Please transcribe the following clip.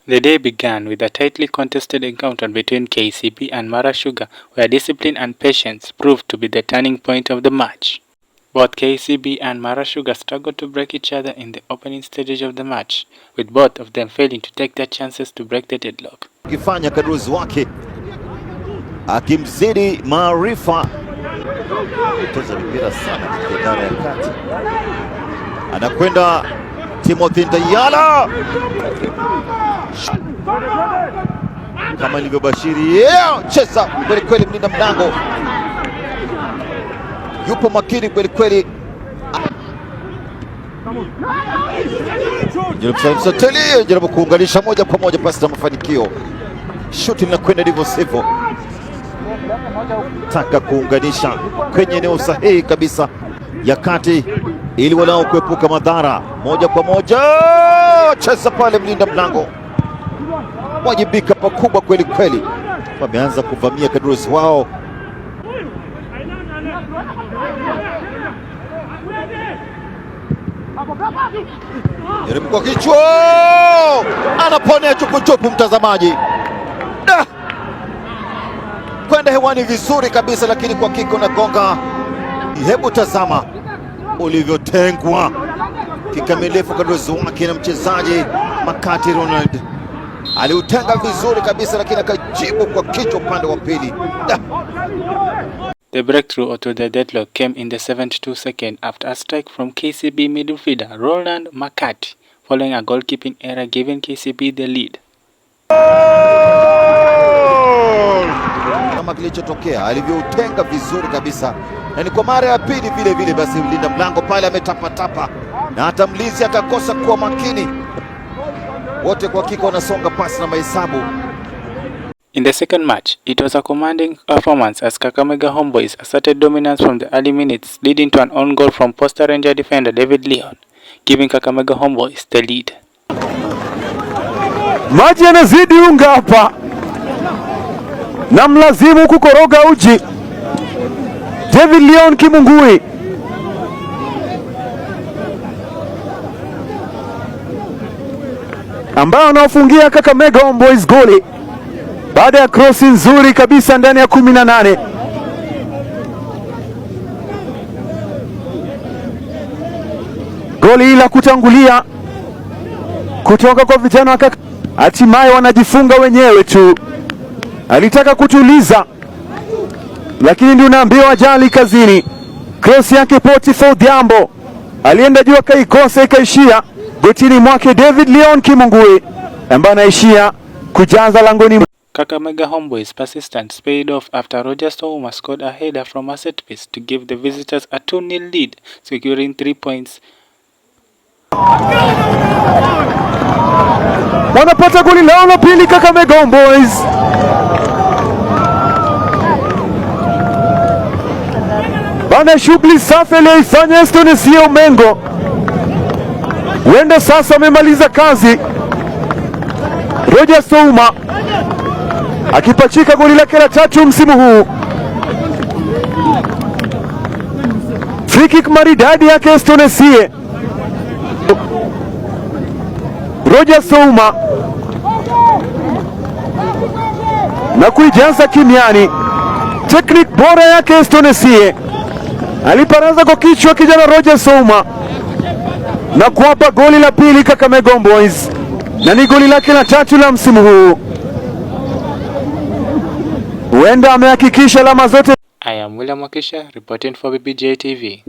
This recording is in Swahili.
The day began with a tightly contested encounter between KCB and Mara Sugar, where discipline and patience proved to be the turning point of the match. Both KCB and Mara Sugar struggled to break each other in the opening stages of the match, with both of them failing to take their chances to break the deadlock. Kifanya kadruzi wake akimzidi maarifa, kutoza mpira sana katika idara ya kati, anakwenda Timothy Ndayala kama nilivyobashiri, cheza kweli kweli, mlinda mlango yupo makini kweli kweli. Jaribu kuunganisha moja kwa moja, pasi na mafanikio, shuti linakwenda ndivyo sivyo, taka kuunganisha kwenye eneo sahihi kabisa ya kati ili walao kuepuka madhara. Moja kwa moja, cheza pale, mlinda mlango wajibika pakubwa kweli kweli, wameanza kuvamia kadruzi wao. Jaribu kwa kichwa, anaponea chupu mtazamaji, kwenda hewani vizuri kabisa, lakini kwa kiko na gonga. Hebu tazama ulivyotengwa kikamilifu kadruzi wake na mchezaji Makati Ronald. Aliutenga vizuri kabisa, lakini akajibu kwa kichwa upande wa pili. The breakthrough to the deadlock came in the 72nd after a strike from KCB midfielder Roland Makati, following a goalkeeping error giving KCB the lead. Kama kilichotokea, alivyoutenga vizuri kabisa, na ni kwa mara ya pili vile vile, basi mlinda mlango pale ametapa na hata mlinzi akakosa kuwa makini. Wote kwa hakika wanasonga pasi na mahesabu. In the second match, it was a commanding performance as Kakamega Homeboys asserted dominance from the early minutes, leading to an own goal from Posta Ranger defender David Leon, giving Kakamega Homeboys the lead. Maji yanazidi unga hapa, na mlazimu kukoroga uji. David Leon Kimungui ambao anaofungia Kakamega Homeboys goli baada ya cross nzuri kabisa ndani ya 18. Goli la kutangulia kutoka kwa vijana wa hatimaye wanajifunga wenyewe tu. Alitaka kutuliza, lakini ndio unaambiwa ajali kazini. Cross yake Potiphar Odhiambo alienda juu akaikosa, ikaishia gotini mwake David Leon Kimungui ambaye anaishia kujaza langoni. Kakamega Homeboys' persistence paid off after Roger Stouma scored a header from a set piece to give the visitors a 2-0 lead, securing 3 points. Wanapata goli lao la pili Kakamega Homeboys. Bana, shughuli safi aliyoifanya Estonesia Omengo, huenda sasa amemaliza kazi. Roger Stouma akipachika goli lake la 3 msimu huu. Free kick maridadi yake Estonesia. Roger Stouma na kuijaza kimiani. Technique bora yake Estonesia. Aliparaza kwa kichwa kijana Roger Stouma na kuwapa goli la pili Kakamega Homeboys, na ni goli lake la 3 la msimu huu. Huenda amehakikisha alama zote. I am William Wakisha reporting for BBJ TV.